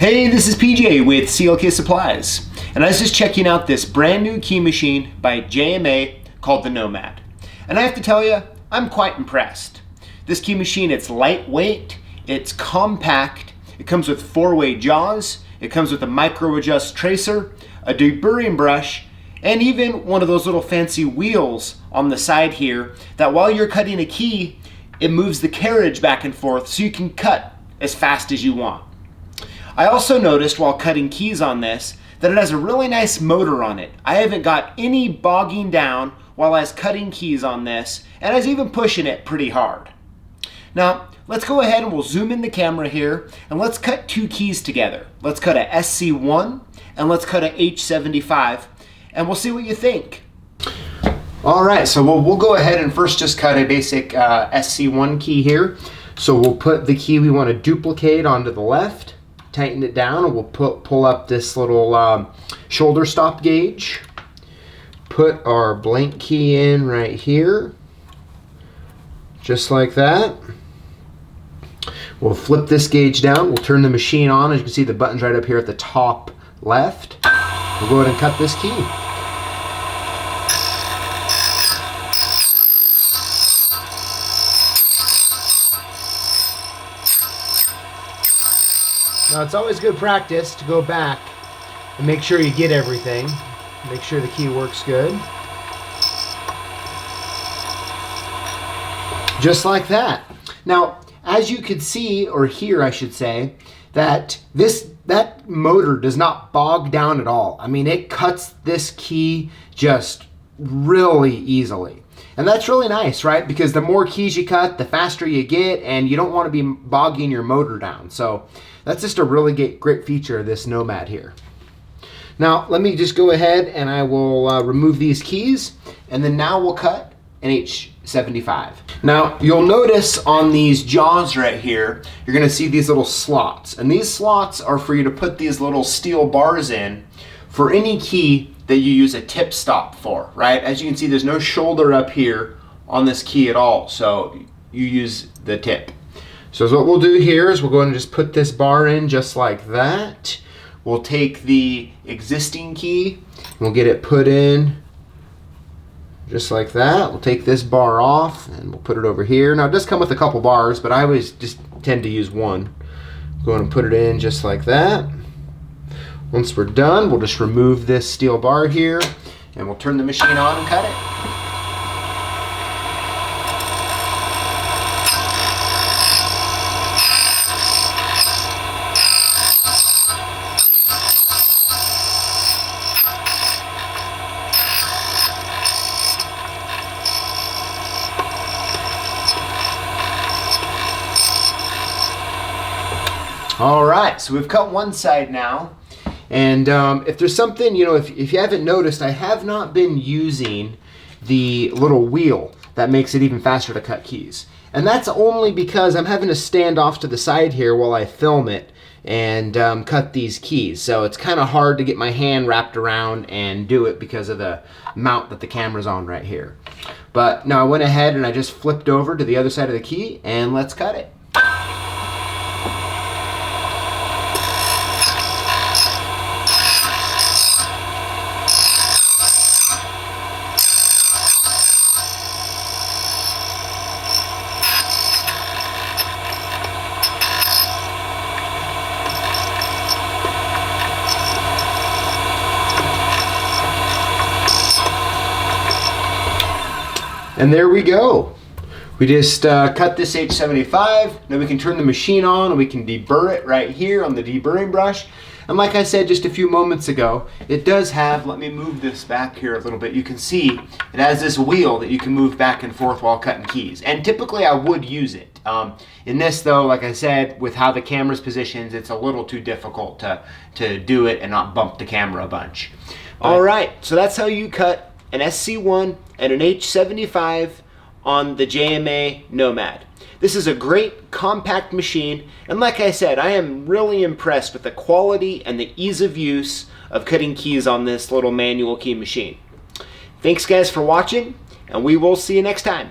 Hey, this is PJ with CLK Supplies, and I was just checking out this brand new key machine by JMA called the Nomad. And I have to tell you, I'm quite impressed. This key machine, it's lightweight, it's compact, it comes with 4-way jaws, it comes with a micro adjust tracer, a deburring brush, and even one of those little fancy wheels on the side here that while you're cutting a key, it moves the carriage back and forth so you can cut as fast as you want. I also noticed while cutting keys on this that it has a really nice motor on it. I haven't got any bogging down while I was cutting keys on this, and I was even pushing it pretty hard. Now, let's go ahead and we'll zoom in the camera here, and let's cut two keys together. Let's cut a SC1 and let's cut a H75, and we'll see what you think. All right, so we'll go ahead and first just cut a basic SC1 key here. So we'll put the key we want to duplicate onto the left, tighten it down, and we'll pull up this little shoulder stop gauge. Put our blank key in right here, just like that. We'll flip this gauge down, we'll turn the machine on. As you can see, the button's right up here at the top left. We'll go ahead and cut this key. Now, it's always good practice to go back and make sure you get everything. Make sure the key works good. Just like that. Now, as you could see, or hear I should say, that motor does not bog down at all. I mean, it cuts this key just really easily. And that's really nice, right? Because the more keys you cut, the faster you get, and you don't want to be bogging your motor down. So that's just a really great feature of this Nomad here. Now, let me just go ahead and I will remove these keys, and then now we'll cut an H75. Now, you'll notice on these jaws right here, you're gonna see these little slots. And these slots are for you to put these little steel bars in for any key that you use a tip stop for, right? As you can see, there's no shoulder up here on this key at all, so you use the tip. So what we'll do here is we'll go ahead and just put this bar in just like that. We'll take the existing key, we'll get it put in just like that. We'll take this bar off and we'll put it over here. Now, it does come with a couple bars, but I always just tend to use one. Go ahead and put it in just like that. Once we're done, we'll just remove this steel bar here and we'll turn the machine on and cut it. All right, so we've cut one side now. And if there's something, you know, if you haven't noticed, I have not been using the little wheel that makes it even faster to cut keys. And that's only because I'm having to stand off to the side here while I film it and cut these keys. So it's kind of hard to get my hand wrapped around and do it because of the mount that the camera's on right here. But no, I went ahead and I just flipped over to the other side of the key, and let's cut it. And there we go. We just cut this H75. Now we can turn the machine on and we can deburr it right here on the deburring brush. And like I said just a few moments ago, it does have, let me move this back here a little bit. You can see it has this wheel that you can move back and forth while cutting keys. And typically I would use it. In this though, like I said, with how the camera's positioned, it's a little too difficult to do it and not bump the camera a bunch. All right, so that's how you cut an SC1 and an H75 on the JMA Nomad. This is a great compact machine, and like I said, I am really impressed with the quality and the ease of use of cutting keys on this little manual key machine. Thanks guys for watching, and we will see you next time.